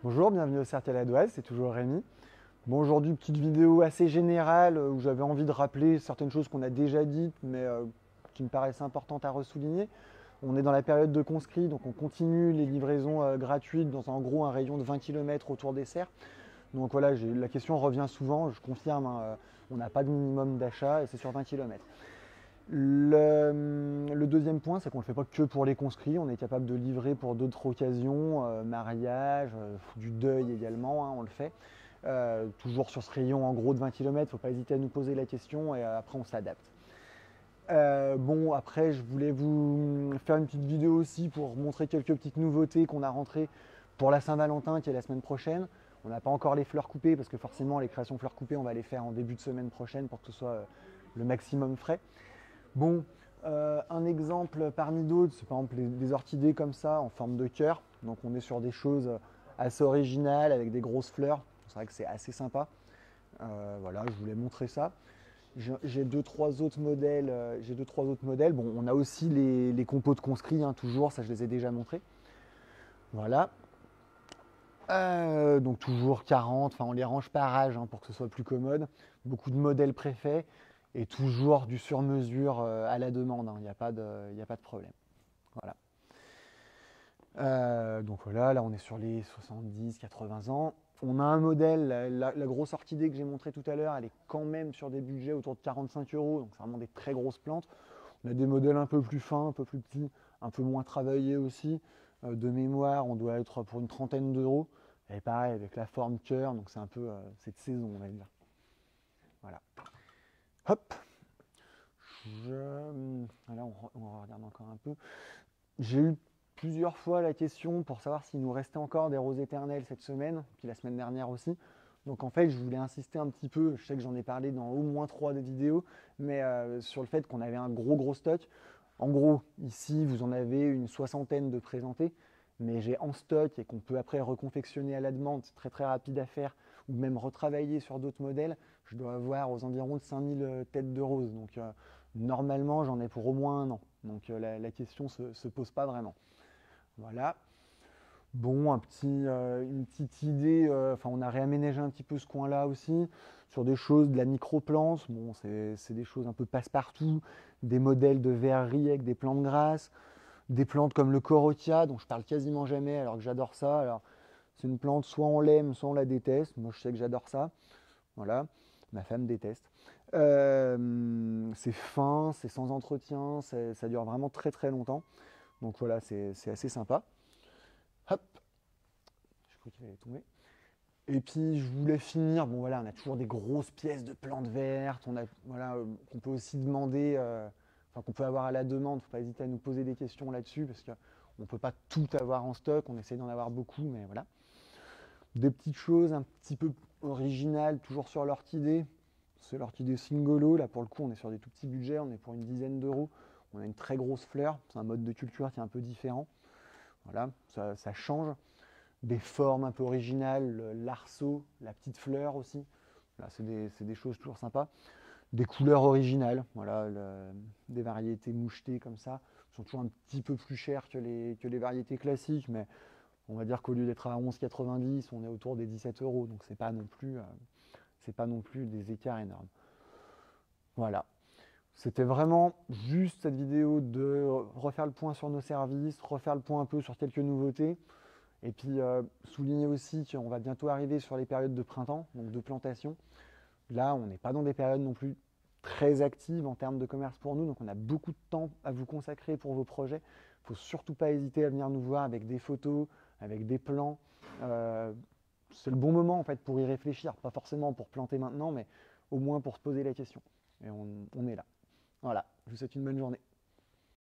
Bonjour, bienvenue au Cercle à l'Oise, c'est toujours Rémi. Bon, aujourd'hui, petite vidéo assez générale où j'avais envie de rappeler certaines choses qu'on a déjà dites, mais qui me paraissent importantes à ressouligner. On est dans la période de conscrit, donc on continue les livraisons gratuites dans en gros un rayon de 20 km autour des serres. Donc voilà, la question revient souvent, je confirme, hein, on n'a pas de minimum d'achat et c'est sur 20 km. Le deuxième point, c'est qu'on ne le fait pas que pour les conscrits, on est capable de livrer pour d'autres occasions, mariage, du deuil également, hein, on le fait. Toujours sur ce rayon en gros de 20 km, il ne faut pas hésiter à nous poser la question et après on s'adapte. Bon, après, je voulais vous faire une petite vidéo aussi pour montrer quelques petites nouveautés qu'on a rentrées pour la Saint-Valentin qui est la semaine prochaine. On n'a pas encore les fleurs coupées parce que forcément les créations fleurs coupées, on va les faire en début de semaine prochaine pour que ce soit le maximum frais. Bon, un exemple parmi d'autres, c'est par exemple des orchidées comme ça en forme de cœur. Donc on est sur des choses assez originales avec des grosses fleurs. C'est vrai que c'est assez sympa. Voilà, je voulais montrer ça. J'ai deux, trois autres modèles. Bon, on a aussi les compos de conscrits, hein, toujours, ça je les ai déjà montrés. Voilà. Donc toujours 40, enfin on les range par âge hein, pour que ce soit plus commode. Beaucoup de modèles préfaits et toujours du sur-mesure à la demande, il n'y a pas de problème. Voilà. Donc voilà, là on est sur les 70-80 ans. On a un modèle, la grosse orchidée que j'ai montrée tout à l'heure, elle est quand même sur des budgets autour de 45 euros, donc c'est vraiment des très grosses plantes. On a des modèles un peu plus fins, un peu plus petits, un peu moins travaillés aussi. De mémoire, on doit être pour une trentaine d'euros. Et pareil, avec la forme cœur, donc c'est un peu cette saison, on va dire. Voilà. Hop. Là, on regarde encore un peu. J'ai eu plusieurs fois la question pour savoir s'il nous restait encore des roses éternelles cette semaine, puis la semaine dernière aussi. Donc en fait, je voulais insister un petit peu, je sais que j'en ai parlé dans au moins 3 de vidéos, mais sur le fait qu'on avait un gros stock. En gros, ici, vous en avez une soixantaine de présentés, mais j'ai en stock et qu'on peut après reconfectionner à la demande, c'est très rapide à faire, ou même retravailler sur d'autres modèles. Je dois avoir aux environs de 5000 têtes de roses. Donc normalement, j'en ai pour au moins un an. Donc la question ne se pose pas vraiment. Voilà. Bon, une petite idée, on a réaménagé un petit peu ce coin-là aussi, sur des choses, de la microplante, bon, c'est des choses un peu passe-partout, des modèles de verrerie avec des plantes grasses, des plantes comme le corotia, dont je parle quasiment jamais alors que j'adore ça. Alors, c'est une plante, soit on l'aime, soit on la déteste. Moi, je sais que j'adore ça. Voilà, ma femme déteste. C'est fin, c'est sans entretien, ça dure vraiment très longtemps. Donc voilà, c'est assez sympa. Hop, je crois qu'il allait tomber. Et puis je voulais finir, bon voilà, on a toujours des grosses pièces de plantes vertes, voilà, qu'on peut aussi demander, qu'on peut avoir à la demande, il ne faut pas hésiter à nous poser des questions là-dessus, parce qu'on ne peut pas tout avoir en stock, on essaie d'en avoir beaucoup, mais voilà. Des petites choses un petit peu originales, toujours sur l'orchidée, c'est l'orchidée Singolo, là pour le coup on est sur des tout petits budgets, on est pour une dizaine d'euros, on a une très grosse fleur, c'est un mode de culture qui est un peu différent, voilà, ça change. Des formes un peu originales, l'arceau, la petite fleur aussi. Là, c'est des choses toujours sympas. Des couleurs originales, voilà, des variétés mouchetées comme ça, sont toujours un petit peu plus chères que les variétés classiques, mais on va dire qu'au lieu d'être à 11,90, on est autour des 17 euros, donc c'est pas non plus des écarts énormes. Voilà. C'était vraiment juste cette vidéo de refaire le point sur nos services, refaire le point un peu sur quelques nouveautés. Et puis souligner aussi qu'on va bientôt arriver sur les périodes de printemps, donc de plantation. Là, on n'est pas dans des périodes non plus très actives en termes de commerce pour nous, donc on a beaucoup de temps à vous consacrer pour vos projets. Il ne faut surtout pas hésiter à venir nous voir avec des photos, avec des plans. C'est le bon moment en fait pour y réfléchir, pas forcément pour planter maintenant, mais au moins pour se poser la question. Et on est là. Voilà, je vous souhaite une bonne journée.